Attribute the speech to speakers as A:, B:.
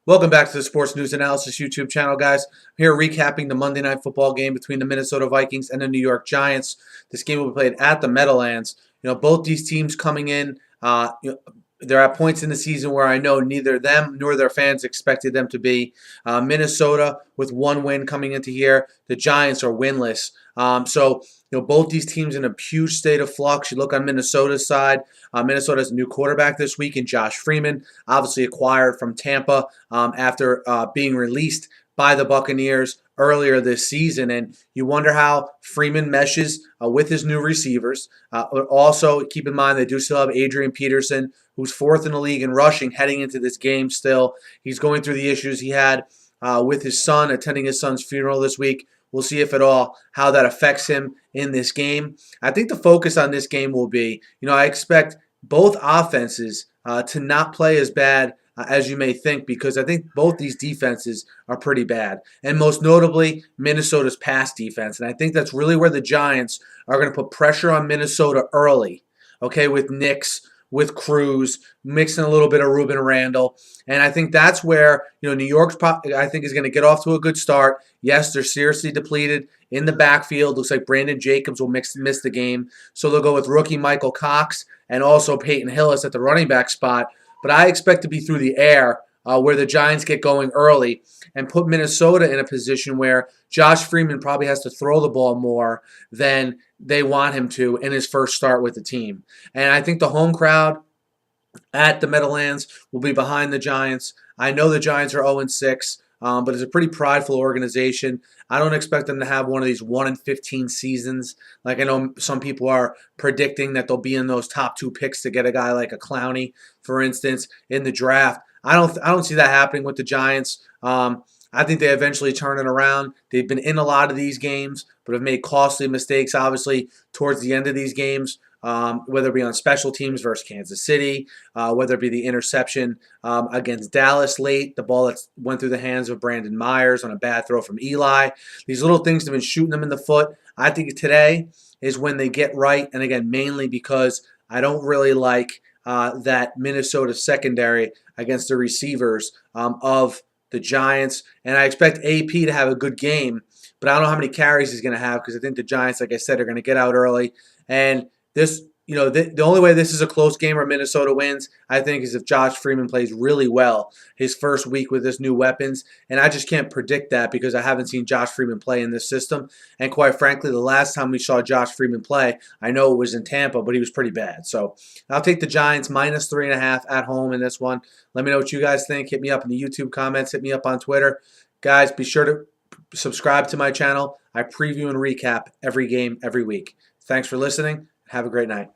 A: Welcome back to the Sports News Analysis YouTube channel, guys. I'm here recapping the Monday Night Football game between the Minnesota Vikings and the New York Giants. This game will be played at the Meadowlands. Both these teams coming in, they're at points in the season where I know neither them nor their fans expected them to be. Minnesota with one win coming into here. The Giants are winless. Both these teams in a huge state of flux. You look on Minnesota's side. Minnesota has a new quarterback this week in Josh Freeman, obviously acquired from Tampa after being released by the Buccaneers earlier this season. And you wonder how Freeman meshes with his new receivers. Also, keep in mind they do still have Adrian Peterson, who's fourth in the league in rushing heading into this game still. He's going through the issues he had with his son, attending his son's funeral this week. We'll see if at all how that affects him in this game. I think the focus on this game will be, I expect both offenses to not play as bad as you may think, because I think both these defenses are pretty bad. And most notably, Minnesota's pass defense. And I think that's really where the Giants are going to put pressure on Minnesota early, okay, with Nix, with Cruz, mixing a little bit of Ruben Randall. And I think that's where, New York's, I think, is going to get off to a good start. Yes, they're seriously depleted in the backfield. Looks like Brandon Jacobs will miss the game. So they'll go with rookie Michael Cox and also Peyton Hillis at the running back spot. But I expect to be through the air where the Giants get going early and put Minnesota in a position where Josh Freeman probably has to throw the ball more than they want him to in his first start with the team. And I think the home crowd at the Meadowlands will be behind the Giants. I know the Giants are 0-6, but it's a pretty prideful organization. I don't expect them to have one of these 1-15 seasons. Like I know some people are predicting that they'll be in those top two picks to get a guy like a Clowney, for instance, in the draft. I don't see that happening with the Giants. I think they eventually turn it around. They've been in a lot of these games, but have made costly mistakes, obviously, towards the end of these games, whether it be on special teams versus Kansas City, whether it be the interception against Dallas late, the ball that went through the hands of Brandon Myers on a bad throw from Eli. These little things have been shooting them in the foot. I think today is when they get right, and again, mainly because I don't really like that Minnesota secondary against the receivers of the Giants. And I expect AP to have a good game, but I don't know how many carries he's going to have because I think the Giants, like I said, are going to get out early. And this, the only way this is a close game or Minnesota wins, I think, is if Josh Freeman plays really well his first week with his new weapons. And I just can't predict that because I haven't seen Josh Freeman play in this system. And quite frankly, the last time we saw Josh Freeman play, I know it was in Tampa, but he was pretty bad. So I'll take the Giants minus 3.5 at home in this one. Let me know what you guys think. Hit me up in the YouTube comments. Hit me up on Twitter. Guys, be sure to subscribe to my channel. I preview and recap every game every week. Thanks for listening. Have a great night.